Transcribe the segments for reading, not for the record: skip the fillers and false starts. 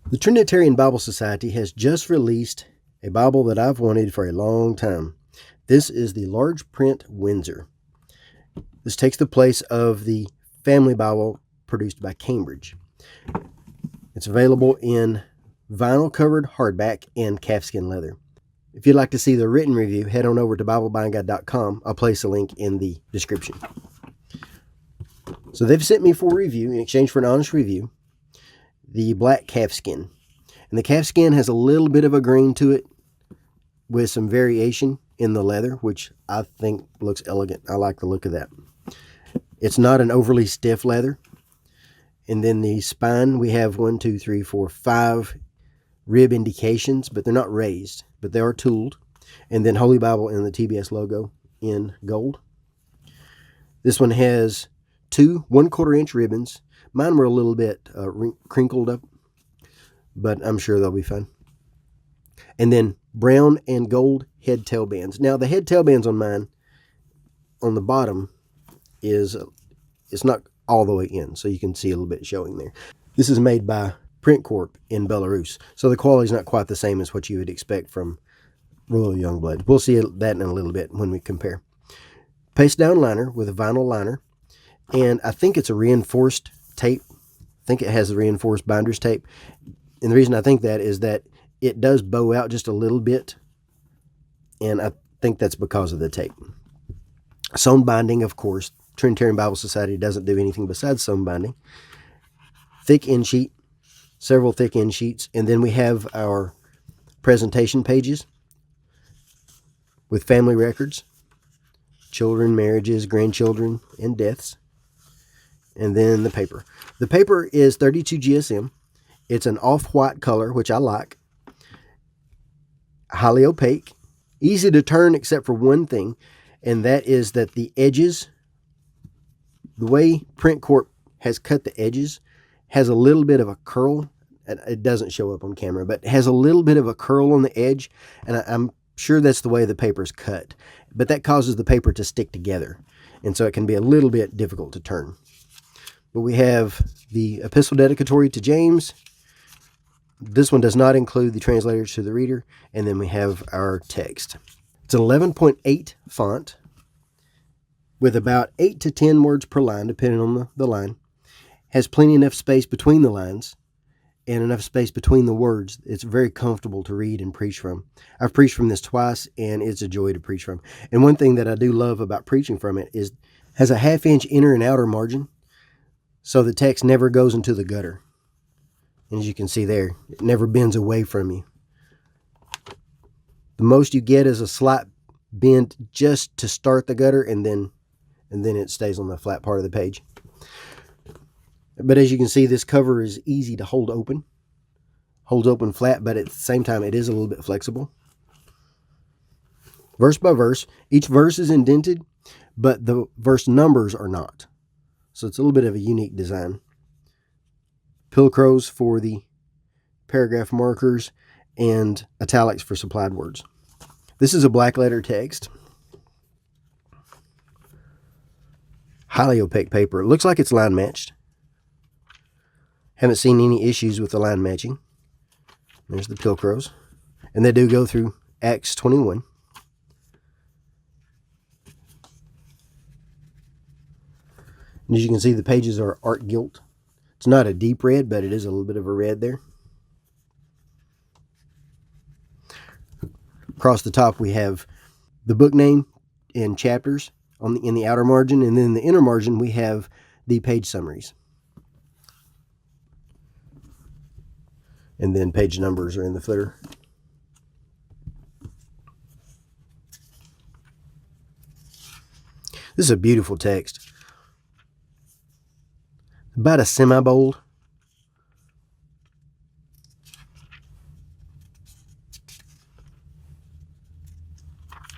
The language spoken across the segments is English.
The Trinitarian Bible Society has just released a Bible that I've wanted for a long time. This is the Large Print Windsor. This takes the place of the Family Bible produced by Cambridge. It's available in vinyl-covered hardback and calfskin leather. If you'd like to see the written review, head on over to BibleBuyingGuide.com. I'll place a link in the description. So they've sent me for review in exchange for an honest review the black calfskin. And the calfskin has a little bit of a grain to it with some variation in the leather, which I think looks elegant. I like the look of that. It's not an overly stiff leather. And then the spine, we have 1, 2, 3, 4, 5 rib indications, but they're not raised, but they are tooled. And then Holy Bible and the TBS logo in gold. This one has 2 1/4 inch ribbons. Mine were a little bit crinkled up, but I'm sure they'll be fine. And then brown and gold head tail bands. Now the head tail bands on mine, on the bottom, it's not all the way in, so you can see a little bit showing there. This is made by Print Corp in Belarus, so the quality is not quite the same as what you would expect from Royal Youngblood. We'll see that in a little bit when we compare. Paste down liner with a vinyl liner, and I think it's a reinforced tape. I think it has the reinforced binder's tape, and the reason I think that is that it does bow out just a little bit, and I think that's because of the tape. Sewn binding, of course. Trinitarian Bible Society doesn't do anything besides sewn binding. Thick end sheet, several thick end sheets, and then we have our presentation pages with family records, children, marriages, grandchildren, and deaths. And then the paper. The paper is 32 GSM. It's an off-white color, which I like. Highly opaque. Easy to turn except for one thing, and that is that the edges, the way Print Corp has cut the edges, has a little bit of a curl. It doesn't show up on camera, but it has a little bit of a curl on the edge, and I'm sure that's the way the paper's cut. But that causes the paper to stick together, and so it can be a little bit difficult to turn. But we have the epistle dedicatory to James. This one does not include the translators to the reader. And then we have our text. It's an 11.8 font with about 8 to 10 words per line, depending on the line. Has plenty enough space between the lines and enough space between the words. It's very comfortable to read and preach from. I've preached from this twice, and it's a joy to preach from. And one thing that I do love about preaching from it is has a 1/2 inch inner and outer margin, so the text never goes into the gutter. And as you can see there, it never bends away from you. The most you get is a slight bend just to start the gutter, and then it stays on the flat part of the page. But as you can see, this cover is easy to hold open. Holds open flat, but at the same time, it is a little bit flexible. Verse by verse. Each verse is indented, but the verse numbers are not. So it's a little bit of a unique design. Pilcrows for the paragraph markers and italics for supplied words. This is a black letter text. Highly opaque paper. It looks like it's line matched. Haven't seen any issues with the line matching. There's the Pilcrows. And they do go through Acts 21. And as you can see, the pages are art gilt. It's not a deep red, but it is a little bit of a red there. Across the top, we have the book name and chapters in the outer margin, and then in the inner margin, we have the page summaries. And then page numbers are in the footer. This is a beautiful text. About a semi-bold.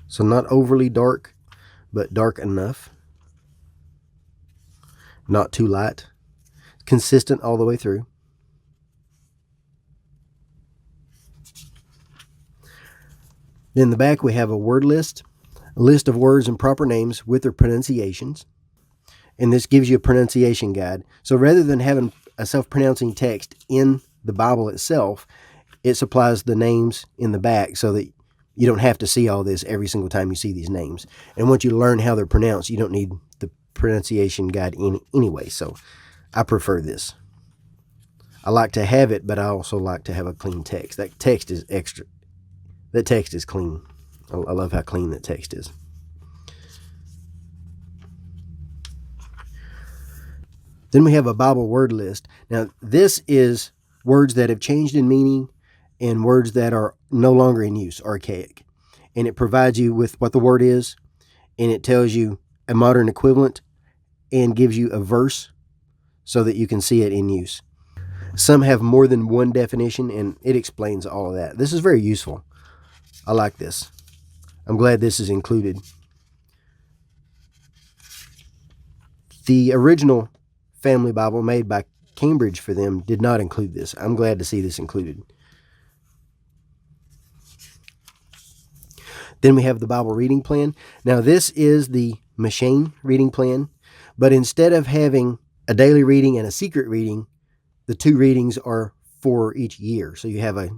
So not overly dark, but dark enough. Not too light. Consistent all the way through. Then in the back we have a word list. A list of words and proper names with their pronunciations. And this gives you a pronunciation guide. So rather than having a self-pronouncing text in the Bible itself, it supplies the names in the back so that you don't have to see all this every single time you see these names. And once you learn how they're pronounced, you don't need the pronunciation guide anyway. So I prefer this. I like to have it, but I also like to have a clean text. That text is extra. That text is clean. I love how clean that text is. Then we have a Bible word list. Now, this is words that have changed in meaning and words that are no longer in use, archaic. And it provides you with what the word is, and it tells you a modern equivalent and gives you a verse so that you can see it in use. Some have more than one definition, and it explains all of that. This is very useful. I like this. I'm glad this is included. The original Family Bible made by Cambridge for them did not include this. I'm glad to see this included. Then we have the Bible reading plan. Now this is the machine reading plan, but instead of having a daily reading and a secret reading, the two readings are for each year. So you have a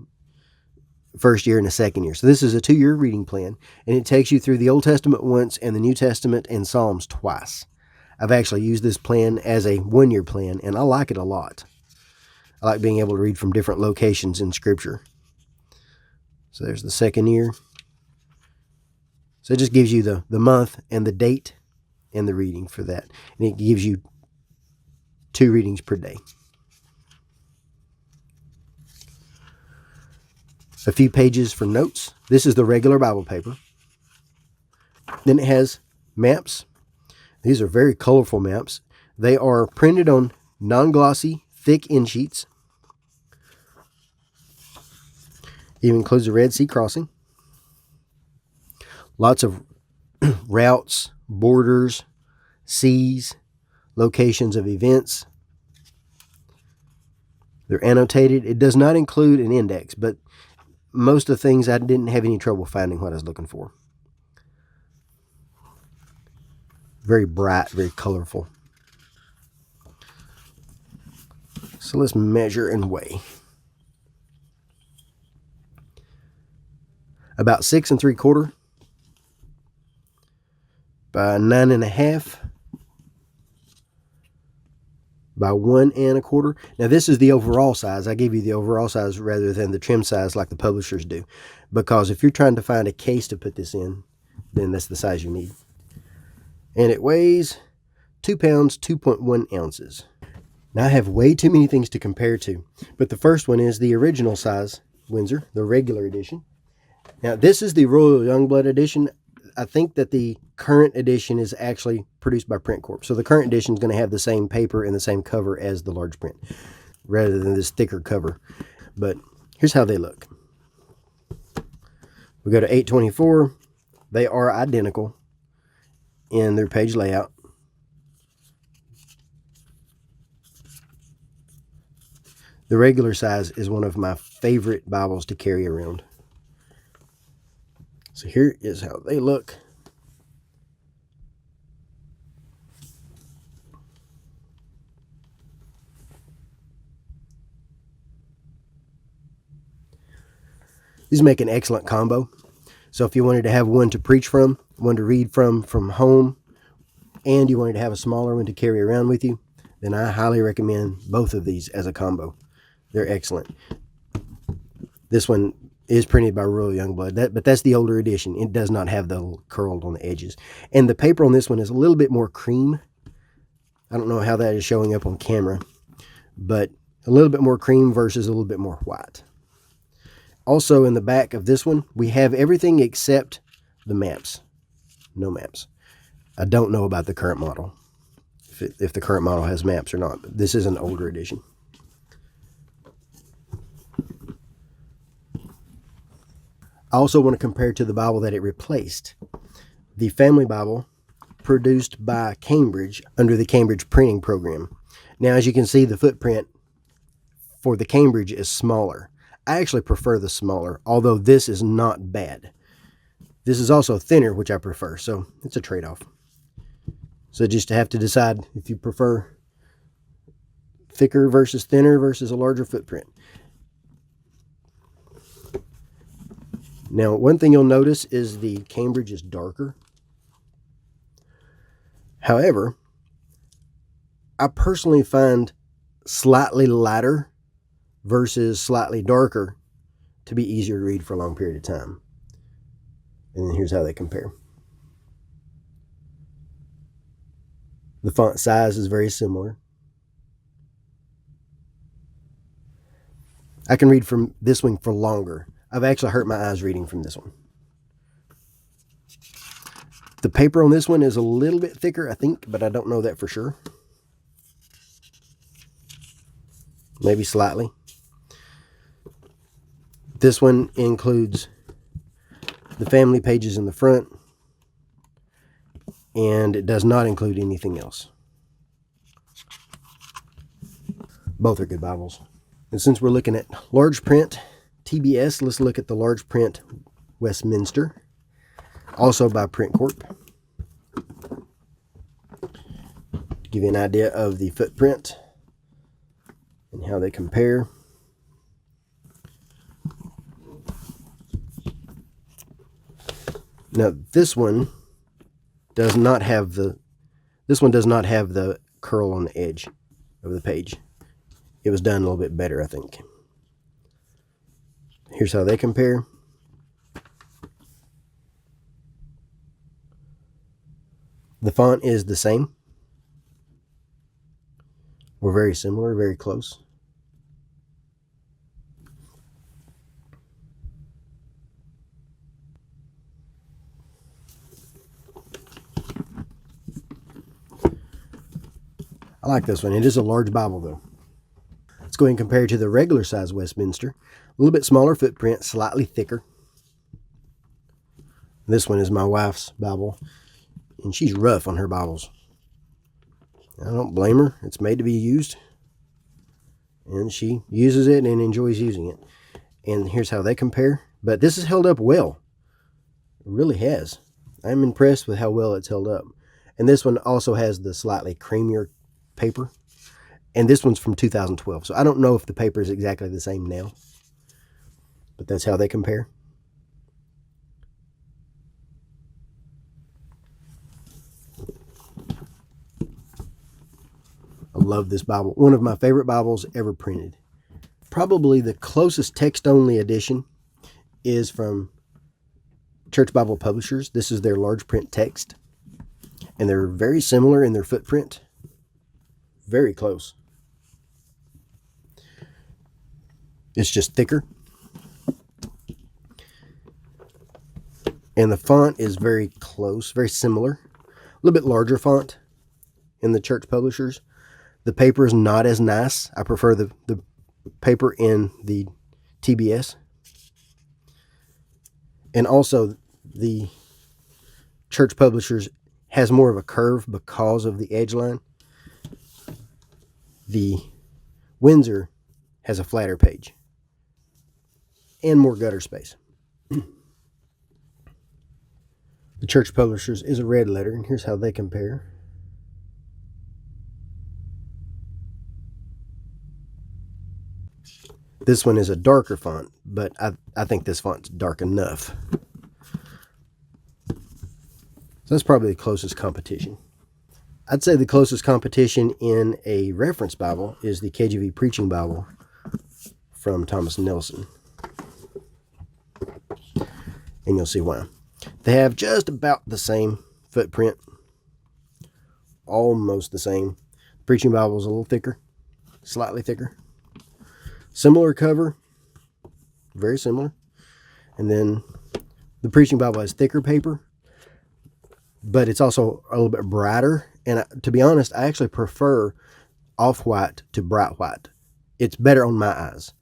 first year and a second year. So this is a 2-year reading plan, and it takes you through the Old Testament once and the New Testament and Psalms twice. I've actually used this plan as a 1-year plan, and I like it a lot. I like being able to read from different locations in Scripture. So there's the second year. So it just gives you the month and the date and the reading for that. And it gives you 2 readings per day. A few pages for notes. This is the regular Bible paper. Then it has maps. These are very colorful maps. They are printed on non-glossy, thick end sheets. It even includes the Red Sea crossing. Lots of routes, borders, seas, locations of events. They're annotated. It does not include an index, but most of the things I didn't have any trouble finding what I was looking for. Very bright, very colorful. So let's measure and weigh. About 6 3/4 by 9 1/2 by 1 1/4. Now this is the overall size. I gave you the overall size rather than the trim size like the publishers do, because if you're trying to find a case to put this in, then that's the size you need. And it weighs 2 pounds, 2.1 ounces. Now I have way too many things to compare to, but the first one is the original size Windsor, the regular edition. Now this is the Royal Youngblood edition. I think that the current edition is actually produced by Print Corp. So the current edition is going to have the same paper and the same cover as the large print, rather than this thicker cover. But here's how they look. We go to 824. They are identical in their page layout. The regular size is one of my favorite Bibles to carry around. So here is how they look. These make an excellent combo. So if you wanted to have one to preach from, one to read from home, and you wanted to have a smaller one to carry around with you, then I highly recommend both of these as a combo. They're excellent. This one is printed by Royal Youngblood, but that's the older edition. It does not have the curled on the edges. And the paper on this one is a little bit more cream. I don't know how that is showing up on camera, but a little bit more cream versus a little bit more white. Also in the back of this one, we have everything except the maps. No maps. I don't know about the current model, if the current model has maps or not, but this is an older edition. I also want to compare to the Bible that it replaced. The Family Bible, produced by Cambridge under the Cambridge printing program. Now, as you can see, the footprint for the Cambridge is smaller. I actually prefer the smaller, although this is not bad. This is also thinner, which I prefer, so it's a trade-off. So just have to decide if you prefer thicker versus thinner versus a larger footprint. Now, one thing you'll notice is the Cambridge is darker. However, I personally find slightly lighter versus slightly darker to be easier to read for a long period of time. And then here's how they compare. The font size is very similar. I can read from this one for longer. I've actually hurt my eyes reading from this one. The paper on this one is a little bit thicker, I think, but I don't know that for sure. Maybe slightly. This one includes the family pages in the front, and it does not include anything else. Both are good Bibles. And since we're looking at large print TBS, let's look at the Large Print Westminster, also by Print Corp. To give you an idea of the footprint and how they compare. Now this one does not have the curl on the edge of the page. It was done a little bit better, I think. Here's how they compare. The font is the same. We're very similar, very close. I like this one. It is a large Bible, though. Let's go ahead and compare to the regular size Westminster. A little bit smaller footprint, slightly thicker. This one is my wife's Bible, and she's rough on her Bibles. I don't blame her. It's made to be used, and she uses it and enjoys using it. And here's how they compare. But this has held up well. It really has. I'm impressed with how well it's held up. And this one also has the slightly creamier paper. And this one's from 2012. So I don't know if the paper is exactly the same now. But that's how they compare. I love this Bible. One of my favorite Bibles ever printed. Probably the closest text-only edition is from Church Bible Publishers. This is their large print text. And they're very similar in their footprint. Very close. It's just thicker. And the font is very close, very similar. A little bit larger font in the Church Publishers. The paper is not as nice. I prefer the paper in the TBS. And also the Church Publishers has more of a curve because of the edge line. The Windsor has a flatter page and more gutter space. The Church Publishers is a red letter, and here's how they compare. This one is a darker font, but I think this font's dark enough. So that's probably the closest competition. I'd say the closest competition in a reference Bible is the KJV Preaching Bible from Thomas Nelson. And you'll see why. They have just about the same footprint. Almost the same. The Preaching Bible is a little thicker. Slightly thicker. Similar cover. Very similar. And then the Preaching Bible has thicker paper. But it's also a little bit brighter. And to be honest, I actually prefer off-white to bright white. It's better on my eyes.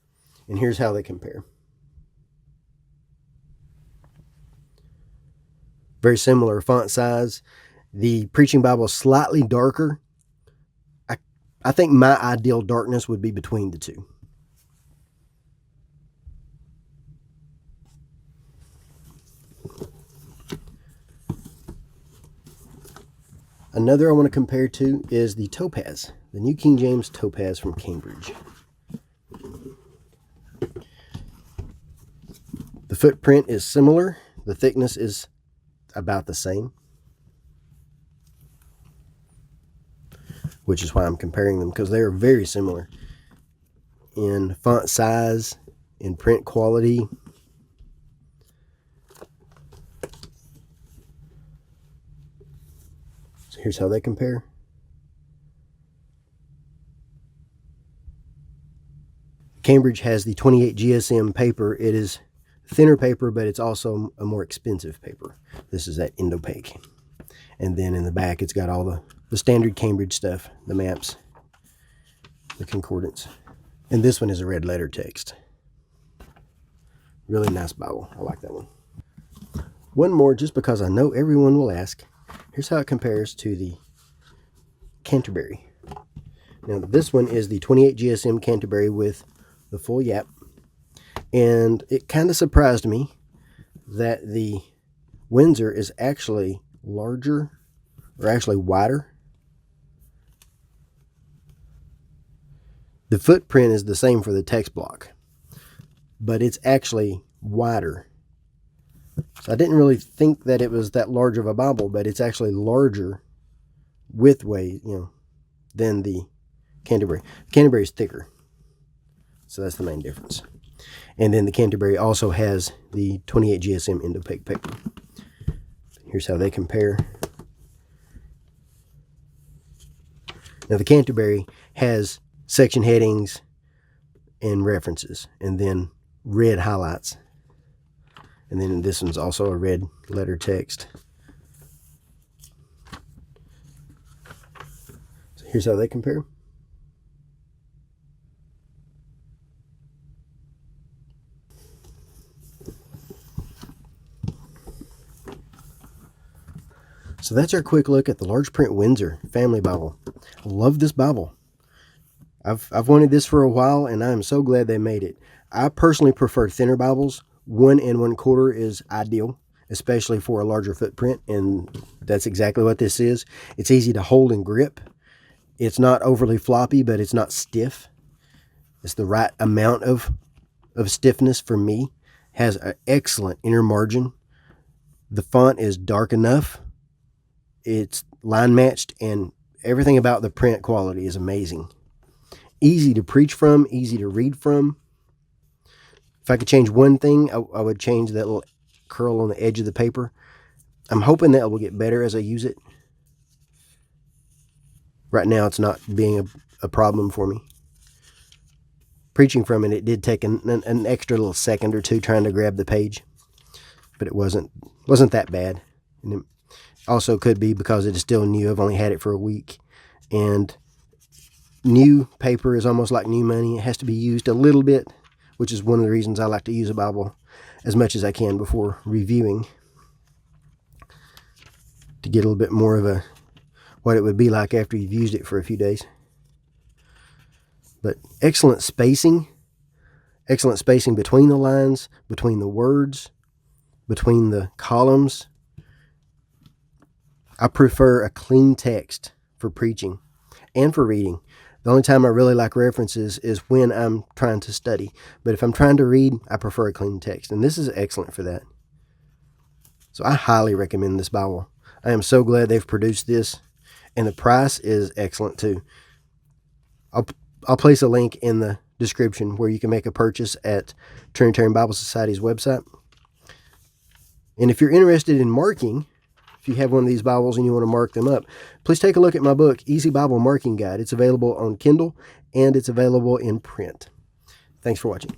And here's how they compare. Very similar font size. The Preaching Bible is slightly darker. I think my ideal darkness would be between the two. Another I want to compare to is the Topaz, the New King James Topaz from Cambridge. The footprint is similar. The thickness is about the same, which is why I'm comparing them, because they are very similar in font size, in print quality. So here's how they compare. Cambridge has the 28 GSM paper. It is thinner paper, but it's also a more expensive paper. This is that Indopaque. And then in the back, it's got all the standard Cambridge stuff, the maps, the concordance. And this one is a red letter text. Really nice Bible. I like that one. One more, just because I know everyone will ask. Here's how it compares to the Canterbury. Now, this one is the 28 GSM Canterbury with the full yap. And it kind of surprised me that the Windsor is actually larger, or actually wider. The footprint is the same for the text block, but it's actually wider. So I didn't really think that it was that large of a Bible, but it's actually larger widthwise, than the Canterbury. The Canterbury is thicker, so that's the main difference. And then the Canterbury also has the 28 GSM Indopaque paper. Here's how they compare. Now the Canterbury has section headings and references, and then red highlights. And then this one's also a red letter text. So here's how they compare. So that's our quick look at the Large Print Windsor Family Bible. I love this Bible. I've wanted this for a while, and I am so glad they made it. I personally prefer thinner Bibles. 1 1/4 is ideal, especially for a larger footprint, and that's exactly what this is. It's easy to hold and grip. It's not overly floppy, but it's not stiff. It's the right amount of stiffness for me. Has an excellent inner margin. The font is dark enough. It's line matched, and everything about the print quality is amazing. Easy to preach from, easy to read from. If I could change one thing, I would change that little curl on the edge of the paper. I'm hoping that will get better as I use it. Right now, it's not being a problem for me. Preaching from it did take an extra little second or two trying to grab the page, but it wasn't that bad. And it also could be because it is still new. I've only had it for a week, and new paper is almost like new money. It has to be used a little bit, which is one of the reasons I like to use a Bible as much as I can before reviewing, to get a little bit more of what it would be like after you've used it for a few days. But excellent spacing between the lines, between the words, between the columns. I prefer a clean text for preaching and for reading. The only time I really like references is when I'm trying to study. But if I'm trying to read, I prefer a clean text. And this is excellent for that. So I highly recommend this Bible. I am so glad they've produced this. And the price is excellent too. I'll place a link in the description where you can make a purchase at Trinitarian Bible Society's website. And if you're interested in marking, if you have one of these Bibles and you want to mark them up, please take a look at my book, Easy Bible Marking Guide. It's available on Kindle, and it's available in print. Thanks for watching.